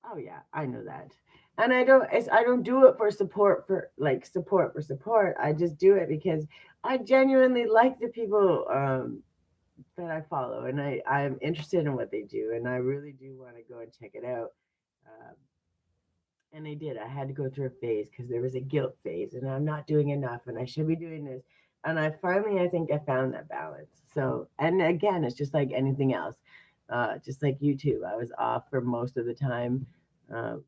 Oh yeah, I know that. And I don't do it for support, for like support for support. I just do it because I genuinely like the people that I follow, and I'm interested in what they do, and I really do want to go and check it out. Um, and I did. I had to go through a phase because there was a guilt phase, and I'm not doing enough, and I should be doing this. And I think I found that balance. So, and again, it's just like anything else, just like YouTube. I was off for most of the time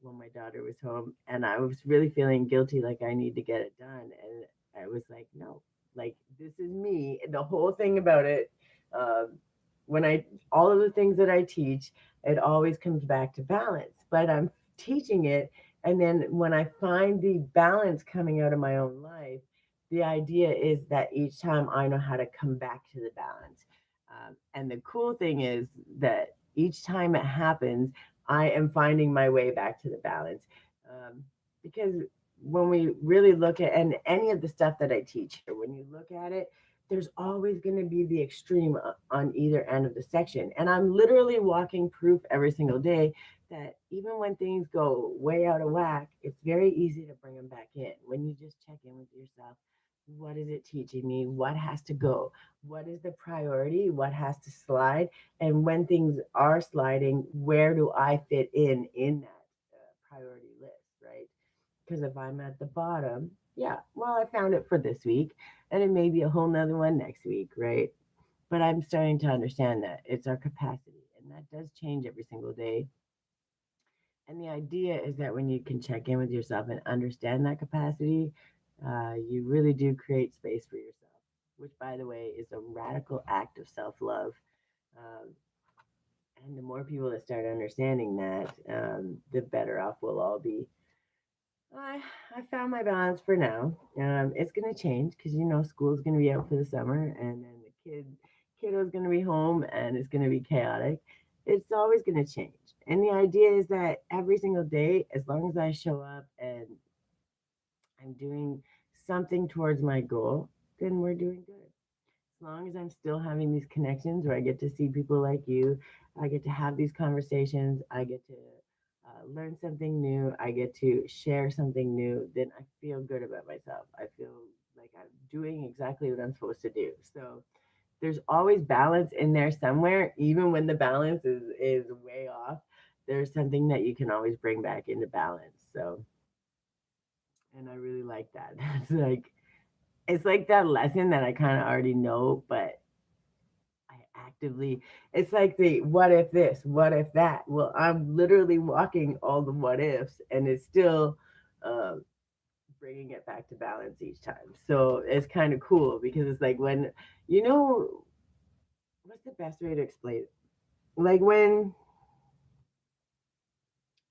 when my daughter was home, and I was really feeling guilty, like I need to get it done. And I was like, no, like this is me. And the whole thing about it, um, when I all of the things that I teach, it always comes back to balance. But I'm teaching it, and then when I find the balance coming out of my own life, the idea is that each time I know how to come back to the balance. And the cool thing is that each time it happens, I am finding my way back to the balance. Because when we really look at, and any of the stuff that I teach here, when you look at it, there's always going to be the extreme on either end of the section. And I'm literally walking proof every single day that even when things go way out of whack, it's very easy to bring them back in when you just check in with yourself. What is it teaching me? What has to go? What is the priority? What has to slide? And when things are sliding, where do I fit in that priority list, right? Because if I'm at the bottom, yeah, well, I found it for this week, and it may be a whole nother one next week, right? But I'm starting to understand that it's our capacity, and that does change every single day. And the idea is that when you can check in with yourself and understand that capacity, you really do create space for yourself, which, by the way, is a radical act of self love. Um, and the more people that start understanding that, the better off we'll all be. I, I found my balance for now. It's going to change because, school's going to be out for the summer, and then the kiddo's going to be home, and it's going to be chaotic. It's always going to change. And the idea is that every single day, as long as I show up and I'm doing something towards my goal, then we're doing good. As long as I'm still having these connections where I get to see people like you, I get to have these conversations, I get to learn something new, I get to share something new, then I feel good about myself. I feel like I'm doing exactly what I'm supposed to do. So there's always balance in there somewhere, even when the balance is way off. There's something that you can always bring back into balance. So, and I really like that. It's like that lesson that I kind of already know, but I actively, it's like the what if this, what if that. Well, I'm literally walking all the what ifs, and it's still um, bringing it back to balance each time. So it's kind of cool because it's like when, you know, what's the best way to explain it? Like when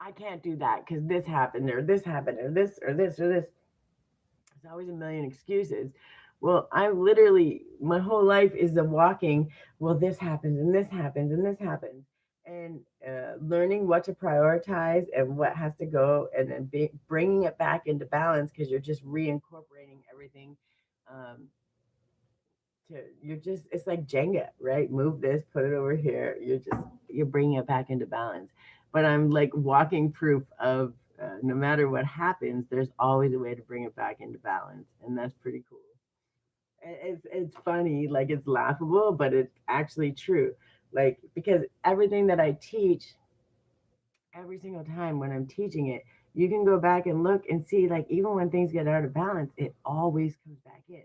I can't do that because this happened or this happened or this or this or this. There's always a million excuses. Well, I literally, my whole life is a walking, well, this happens and this happens and this happens. And learning what to prioritize and what has to go, and then bringing it back into balance because you're just reincorporating everything. Um, you're just, it's like Jenga, right? Move this, put it over here. You're bringing it back into balance. But I'm like walking proof of no matter what happens, there's always a way to bring it back into balance, and that's pretty cool. It's funny, like it's laughable, but it's actually true. Like because everything that I teach, every single time when I'm teaching it, you can go back and look and see, like, even when things get out of balance, it always comes back in.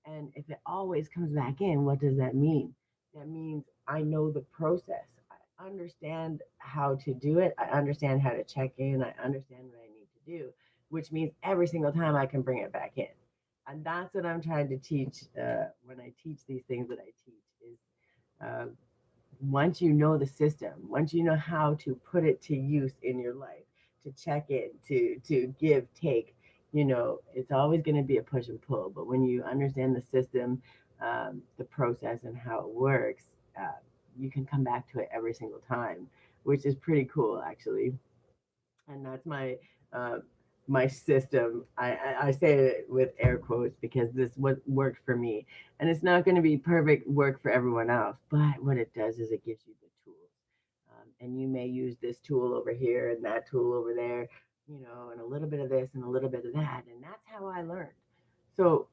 And if it always comes back in, what does that mean? That means I know the process. I understand how to do it. I understand how to check in. I understand what I need to do, which means every single time I can bring it back in. And that's what I'm trying to teach when I teach these things that I teach is uh, once you know the system, once you know how to put it to use in your life, to check it, to give, take, it's always going to be a push and pull. But when you understand the system, the process, and how it works, you can come back to it every single time, which is pretty cool, actually. And that's uh, my system. I say it with air quotes because this what worked for me, and it's not going to be perfect work for everyone else. But what it does is it gives you the tools, and you may use this tool over here and that tool over there, and a little bit of this and a little bit of that. And that's how I learned. So,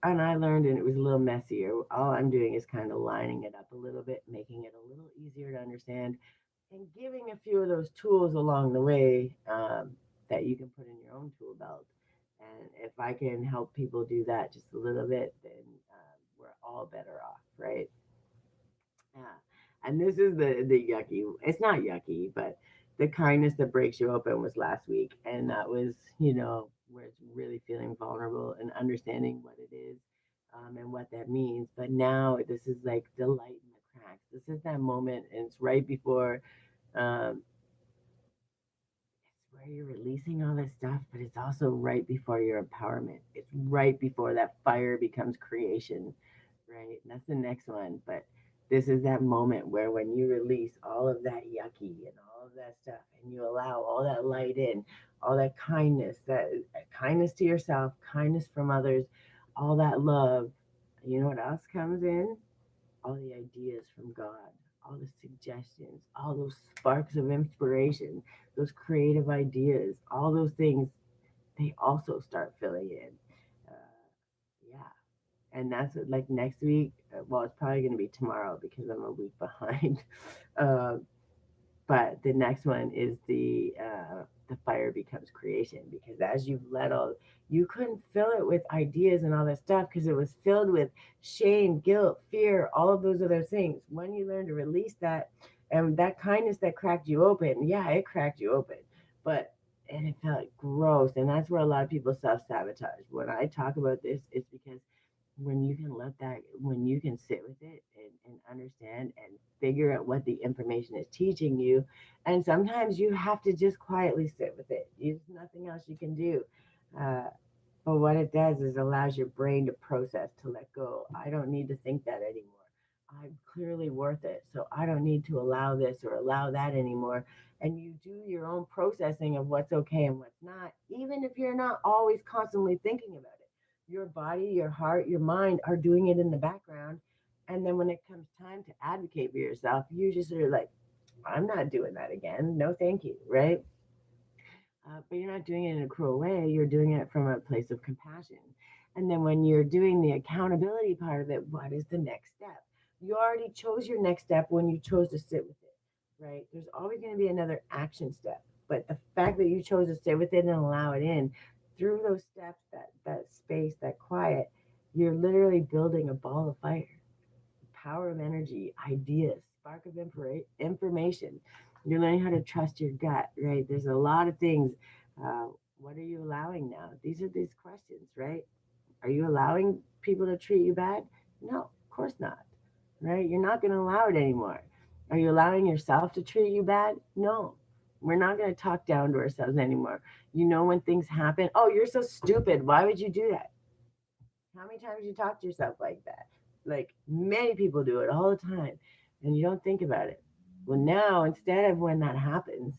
and I learned, and it was a little messier. All I'm doing is kind of lining it up a little bit, making it a little easier to understand, and giving a few of those tools along the way that you can put in your own tool belt. And if I can help people do that just a little bit, then we're all better off, right? Yeah. And this is the yucky. It's not yucky, but the kindness that breaks you open was last week, and that was where it's really feeling vulnerable and understanding what it is, and what that means. But now this is like the light in the cracks. This is that moment, and it's right before. Um, it's where you're releasing all this stuff, but it's also right before your empowerment. It's right before that fire becomes creation, right? And that's the next one. But this is that moment where when you release all of that yucky and all of that stuff and you allow all that light in, all that kindness to yourself, kindness from others, all that love, you know what else comes in? All the ideas from God, all the suggestions, all those sparks of inspiration, those creative ideas, all those things, they also start filling in. Yeah. And that's what, like next week. Well, it's probably going to be tomorrow because I'm a week behind. uh, but the next one is the fire becomes creation, because as you've let all, you couldn't fill it with ideas and all that stuff because it was filled with shame, guilt, fear, all of those other things. When you learn to release that, and that kindness that cracked you open, yeah, it cracked you open, but and it felt gross. And that's where a lot of people self-sabotage. When I talk about this, it's because when you can sit with it and understand and figure out what the information is teaching you. And sometimes you have to just quietly sit with it. There's nothing else you can do. uh, but what it does is allows your brain to process, to let go. I don't need to think that anymore. I'm clearly worth it, so I don't need to allow this or allow that anymore. And you do your own processing of what's okay and what's not, even if you're not always constantly thinking about it. Your body, your heart, your mind are doing it in the background. And then when it comes time to advocate for yourself, you just are like, I'm not doing that again. No, thank you. Right. But you're not doing it in a cruel way. You're doing it from a place of compassion. And then when you're doing the accountability part of it, what is the next step? You already chose your next step when you chose to sit with it, right? There's always going to be another action step. But the fact that you chose to sit with it and allow it in through those steps, that space, that quiet, you're literally building a ball of fire, power of energy, ideas, spark of information. You're learning how to trust your gut, right? There's a lot of things. Uh, what are you allowing now? These are these questions, right? Are you allowing people to treat you bad? No, of course not, right? You're not going to allow it anymore. Are you allowing yourself to treat you bad? No, we're not going to talk down to ourselves anymore. When things happen, oh, you're so stupid. Why would you do that? How many times you talk to yourself like that? Like many people do it all the time, and you don't think about it. Well, now instead of when that happens,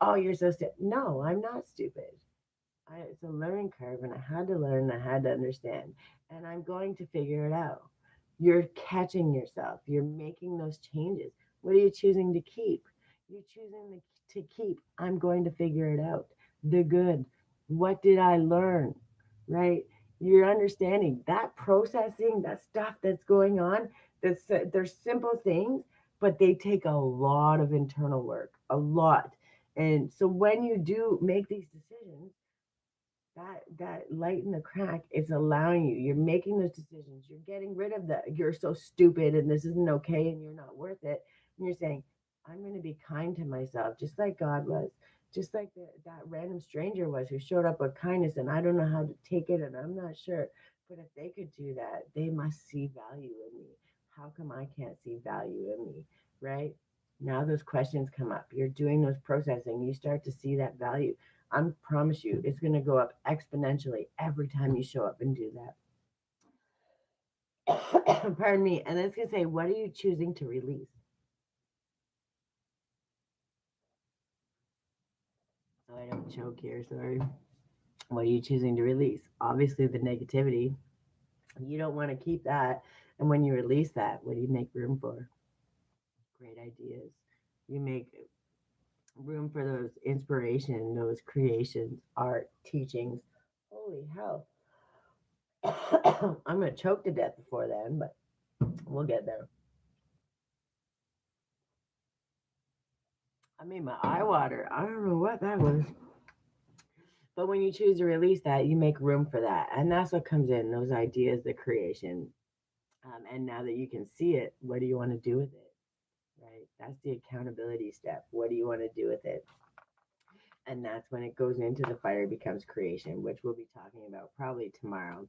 oh, you're so stupid. No, I'm not stupid. It's a learning curve, and I had to learn, I had to understand, and I'm going to figure it out. You're catching yourself. You're making those changes. What are you choosing to keep? You're choosing to keep. I'm going to figure it out. The good. What did I learn? Right? You're understanding that processing, that stuff that's going on. They're simple things, but they take a lot of internal work, a lot. And so when you do make these decisions, that light in the crack is allowing you're making those decisions, you're getting rid of the you're so stupid and this isn't okay and you're not worth it, and you're saying, I'm going to be kind to myself, just like God was, just like that random stranger was who showed up with kindness, and I don't know how to take it and I'm not sure, but if they could do that, they must see value in me. How come I can't see value in me? Right now those questions come up, you're doing those processing, you start to see that value. I promise you, it's going to go up exponentially every time you show up and do that. Pardon me. And it's going to say, what are you choosing to release? So I don't choke here. Sorry. What are you choosing to release? Obviously, the negativity. You don't want to keep that. And when you release that, what do you make room for? Great ideas, You make room for those inspiration, those creations, art, teachings. Holy hell. I'm going to choke to death before then, but we'll get there. I made my eye water. I don't know what that was. But when you choose to release that, you make room for that. And that's what comes in those ideas, the creation. And now that you can see it, what do you want to do with it? Right? That's the accountability step. What do you want to do with it? And that's when it goes into the fire becomes creation, which we'll be talking about probably tomorrow.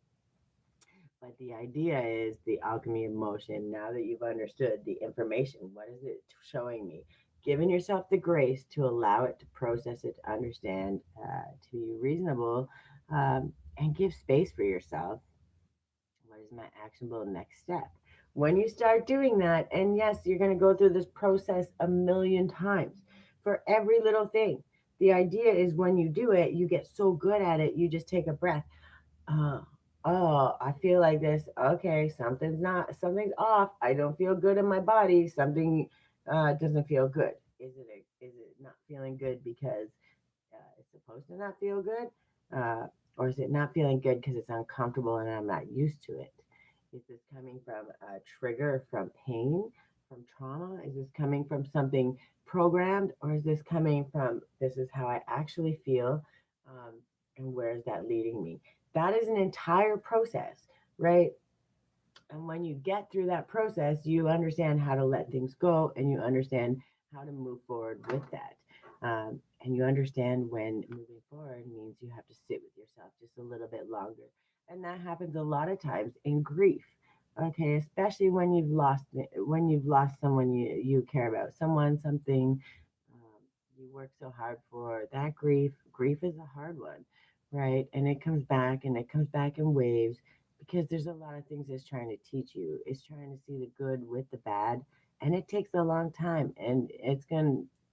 But the idea is the alchemy of motion. Now that you've understood the information, what is it showing me? Giving yourself the grace to allow it to process it, to understand, to be reasonable, and give space for yourself. What is my actionable next step? When you start doing that, and yes, you're going to go through this process a million times for every little thing. The idea is when you do it, you get so good at it, you just take a breath. uh, oh, I feel like this. Okay, something's off. I don't feel good in my body. Something doesn't feel good. Is it not feeling good because it's supposed to not feel good? Or is it not feeling good because it's uncomfortable and I'm not used to it? Is this coming from a trigger, from pain, from trauma? Is this coming from something programmed, or is this coming from this is how I actually feel? And where is that leading me? That is an entire process, right? And when you get through that process, you understand how to let things go and you understand how to move forward with that. And you understand when moving forward means you have to sit with yourself just a little bit longer. And that happens a lot of times in grief. Okay, especially when you've lost someone you care about, someone, something you work so hard for. That grief is a hard one, right? And it comes back in waves because there's a lot of things it's trying to teach you. It's trying to see the good with the bad, and it takes a long time. And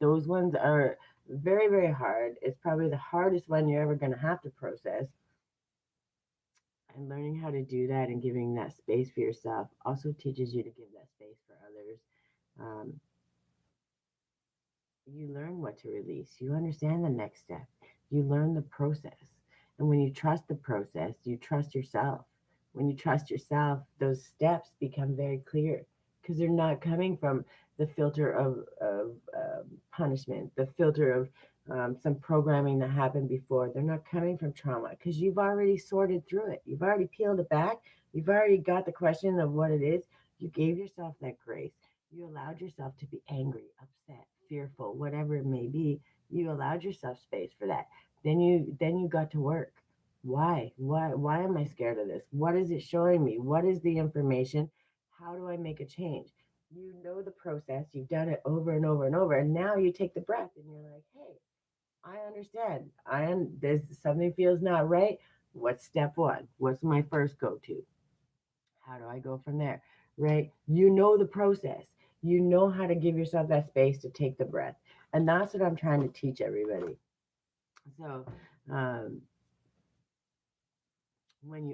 those ones are very, very hard. It's probably the hardest one you're ever gonna have to process. And learning how to do that and giving that space for yourself also teaches you to give that space for others. Um, you learn what to release. You understand the next step. You learn the process. And when you trust the process, you trust yourself. When you trust yourself, those steps become very clear because they're not coming from the filter of punishment, the filter of some programming that happened before. They're not coming from trauma because you've already sorted through it. You've already peeled it back. You've already got the question of what it is. You gave yourself that grace. You allowed yourself to be angry, upset, fearful, whatever it may be. You allowed yourself space for that. Then you got to work. Why am I scared of this? What is it showing me? What is the information? How do I make a change? You know the process. You've done it over and over and over. And now you take the breath and you're like, hey, I understand. There's something feels not right. What's step one? What's my first go to? How do I go from there? Right? You know the process. You know how to give yourself that space to take the breath. And that's what I'm trying to teach everybody. So, um, when you